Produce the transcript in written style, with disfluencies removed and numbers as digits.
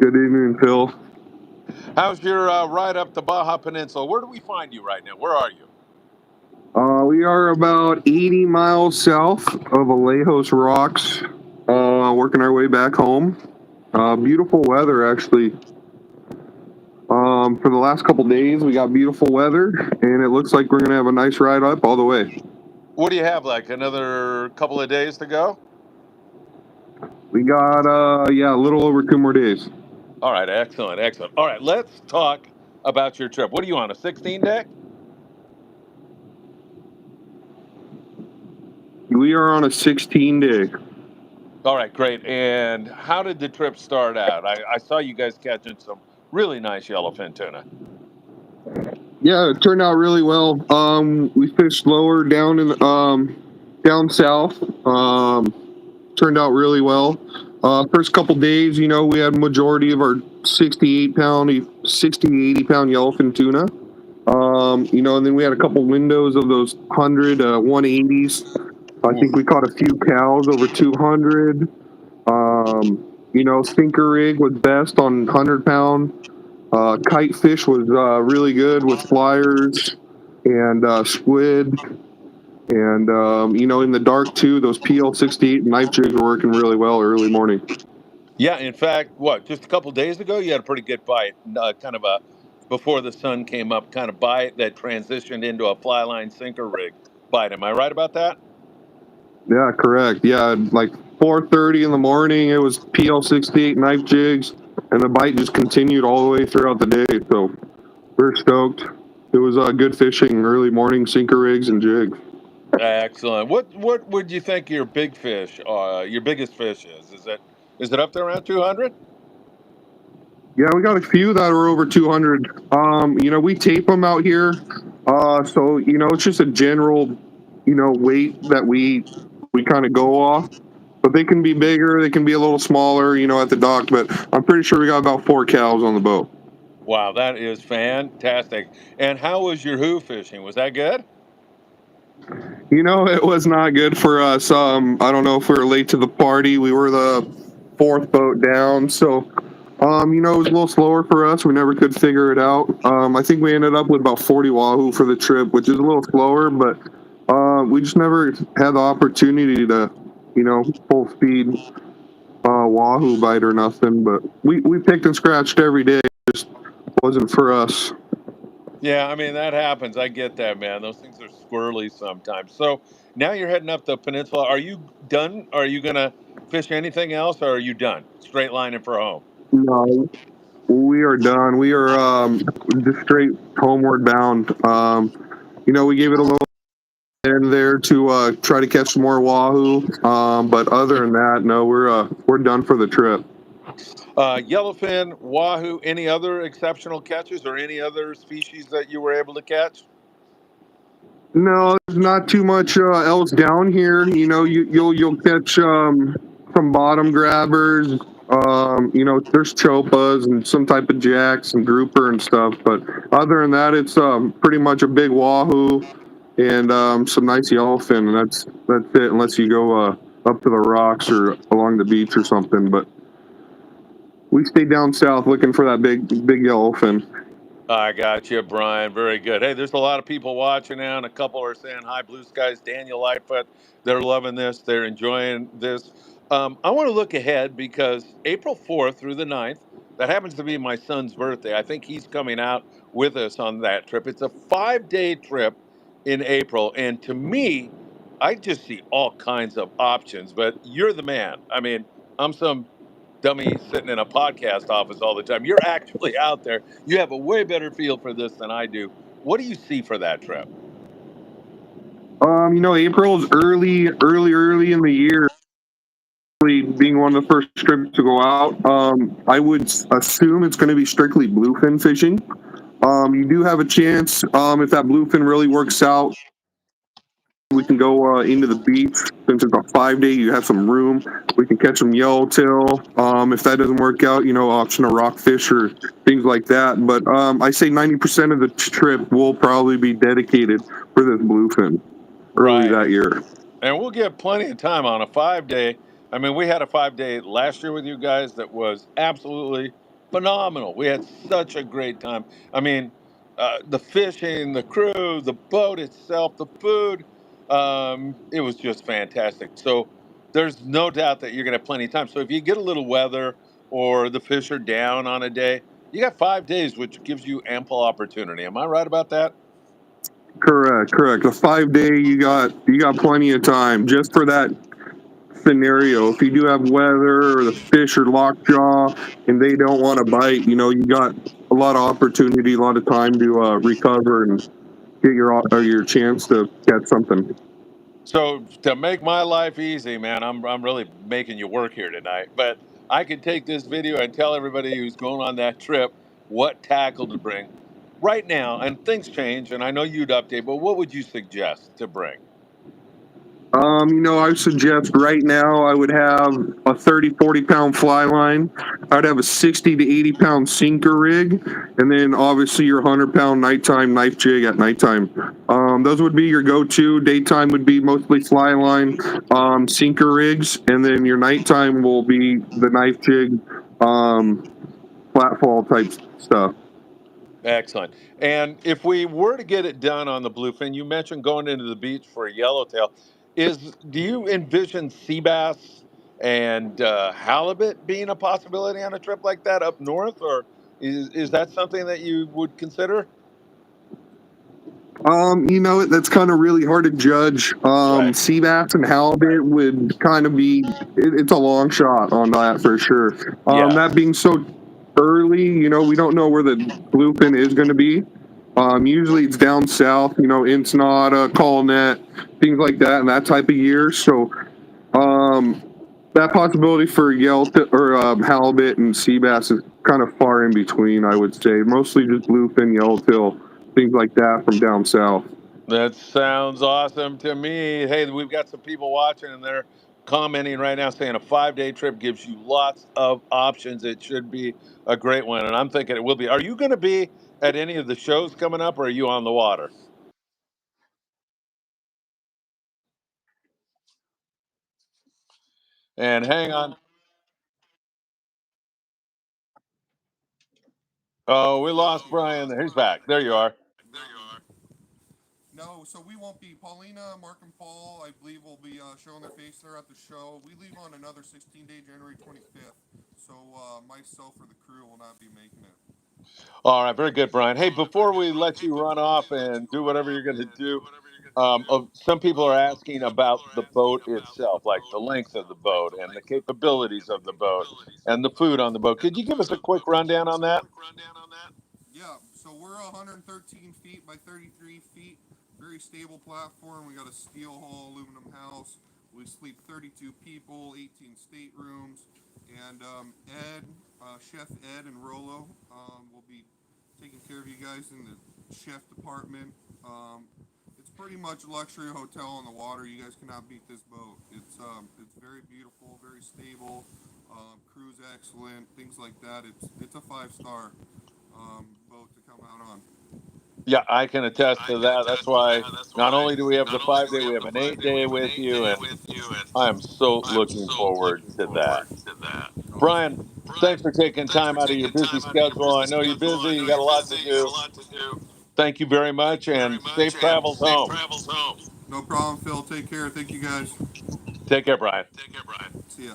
Good evening, Phil. How's your ride up the Baja Peninsula? Where do we find you right now? Where are you? We are about 80 miles south of Alejos Rocks, working our way back home. Beautiful weather, actually. For the last couple days, we got beautiful weather, and it looks like we're going to have a nice ride up all the way. What do you have, like another couple of days to go? We got, a little over 2 more days. All right, excellent, excellent. All right, let's talk about your trip. What are you on, a 16-day? We are on a 16-day. All right, great. And how did the trip start out? I saw you guys catching some really nice yellowfin tuna. Yeah, it turned out really well. We fished lower down down south. Turned out really well. First couple days, we had majority of our 60 80 pound yellowfin tuna. And then we had a couple windows of those 180s. I think we caught a few cows over 200. Sinker rig was best on 100-pound. Kite fish was really good with flyers and squid. And, in the dark, too, those PL68 knife jigs were working really well early morning. Yeah, in fact, just a couple days ago, you had a pretty good bite, kind of a before the sun came up kind of bite that transitioned into a fly line sinker rig bite. Am I right about that? Yeah, correct. Yeah, like 4:30 in the morning, it was PL68 knife jigs, and the bite just continued all the way throughout the day. So we're stoked. It was good fishing, early morning sinker rigs and jigs. Excellent. What would you think your big fish, your biggest fish is? Is it up there around 200? Yeah, we got a few that are over 200. We tape them out here. So, it's just a general, weight that we kind of go off. But they can be bigger, they can be a little smaller, at the dock. But I'm pretty sure we got about 4 cows on the boat. Wow, that is fantastic. And how was your wahoo fishing? Was that good? It was not good for us. I don't know if we were late to the party. We were the 4th boat down. So, it was a little slower for us. We never could figure it out. I think we ended up with about 40 wahoo for the trip, which is a little slower, but we just never had the opportunity to, full speed wahoo bite or nothing. But we picked and scratched every day. It just wasn't for us. Yeah, I mean, that happens. I get that, man. Those things are squirrely sometimes. So now you're heading up the peninsula. Are you done? Are you going to fish anything else, or are you done? Straight lining for home? No, we are done. We are just straight homeward bound. We gave it a little in there to try to catch some more wahoo. But other than that, no, we're done for the trip. Yellowfin, wahoo, any other exceptional catches or any other species that you were able to catch? No, there's not too much else down here. You'll catch some bottom grabbers. There's chopas and some type of jacks and grouper and stuff. But other than that, it's pretty much a big wahoo and some nice yellowfin, and that's it. Unless you go up to the rocks or along the beach or something. But we stay down south looking for that big yellowfin. I got you, Brian. Very good. Hey, there's a lot of people watching now, and a couple are saying hi. Blue Skies, Daniel Lightfoot. They're loving this. They're enjoying this. I want to look ahead because April 4th through the 9th, that happens to be my son's birthday. I think he's coming out with us on that trip. It's a 5-day trip in April. And to me, I just see all kinds of options, but you're the man. I mean, I'm some dummy sitting in a podcast office all the time. You're actually out there. You have a way better feel for this than I do. What do you see for that trip? April is early in the year. Being one of the first trips to go out, I would assume it's going to be strictly bluefin fishing. You do have a chance if that bluefin really works out. We can go into the beach since it's a 5-day. You have some room. We can catch some yellowtail. If that doesn't work out, option a rockfish or things like that. But I say 90% of the trip will probably be dedicated for this bluefin early that year. And we'll get plenty of time on a 5-day. I mean, we had a 5-day last year with you guys that was absolutely phenomenal. We had such a great time. I mean, the fishing, the crew, the boat itself, the food, it was just fantastic. So there's no doubt that you're going to have plenty of time. So if you get a little weather or the fish are down on a day, you got 5 days, which gives you ample opportunity. Am I right about that? Correct, correct. A 5 day, you got plenty of time just for that scenario. If you do have weather or the fish are lockjaw and they don't want to bite, you got a lot of opportunity, a lot of time to recover and get your chance to catch something. So to make my life easy, man, I'm really making you work here tonight. But I could take this video and tell everybody who's going on that trip what tackle to bring right now. And things change, and I know you'd update, but what would you suggest to bring? I suggest right now I would have a 30, 40 pound fly line. I'd have a 60 to 80 pound sinker rig, and then obviously your 100 pound nighttime knife jig at nighttime. Those would be your go-to. Daytime would be mostly fly line, sinker rigs, and then your nighttime will be the knife jig, flat fall type stuff. Excellent. And if we were to get it done on the bluefin, you mentioned going into the beach for a yellowtail. Do you envision sea bass and halibut being a possibility on a trip like that up north, or is that something that you would consider? That's kind of really hard to judge. Right. Sea bass and halibut would kind of it's a long shot on that for sure. That Yes. being so early, we don't know where the bluefin is going to be. Usually it's down south, Ensenada, Colnet, things like that, and that type of year. So, um, that possibility for or halibut and sea bass is kind of far in between, I would say. Mostly just bluefin, yellowtail, things like that from down south. That sounds awesome to me. Hey, we've got some people watching and they're commenting right now saying a 5 day trip gives you lots of options. It should be a great one. And I'm thinking it will be. Are you going to be at any of the shows coming up or are you on the water? And hang on. Oh, we lost Brian. He's back. There you are. No, so we won't be. Paulina, Mark, and Paul, I believe, will be showing their face there at the show. We leave on another 16-day, January 25th. So myself or the crew will not be making it. All right. Very good, Brian. Hey, before we let you run off and do whatever you're going to do, some people are asking about the boat itself, like the length of the boat and the capabilities of the boat and the food on the boat. Could you give us a quick rundown on that? Yeah, so we're 113 feet by 33 feet. Very stable platform. We got a steel hull, aluminum house. We sleep 32 people, 18 staterooms. And Chef Ed and Rolo will be taking care of you guys in the chef department. It's pretty much a luxury hotel on the water. You guys cannot beat this boat. It's very beautiful, very stable. Crew's excellent, things like that. It's a 5 star boat to come out on. Yeah, I can attest to that. That's why not only do we have the 5 day, we have an 8 day with you, and I am so looking forward to that. Brian, Awesome. thanks for taking time out of your busy schedule. I know you're busy, you got a lot to do. Thank you very much, and safe travels home. No problem, Phil. Take care. Thank you guys. Take care, Brian. See ya.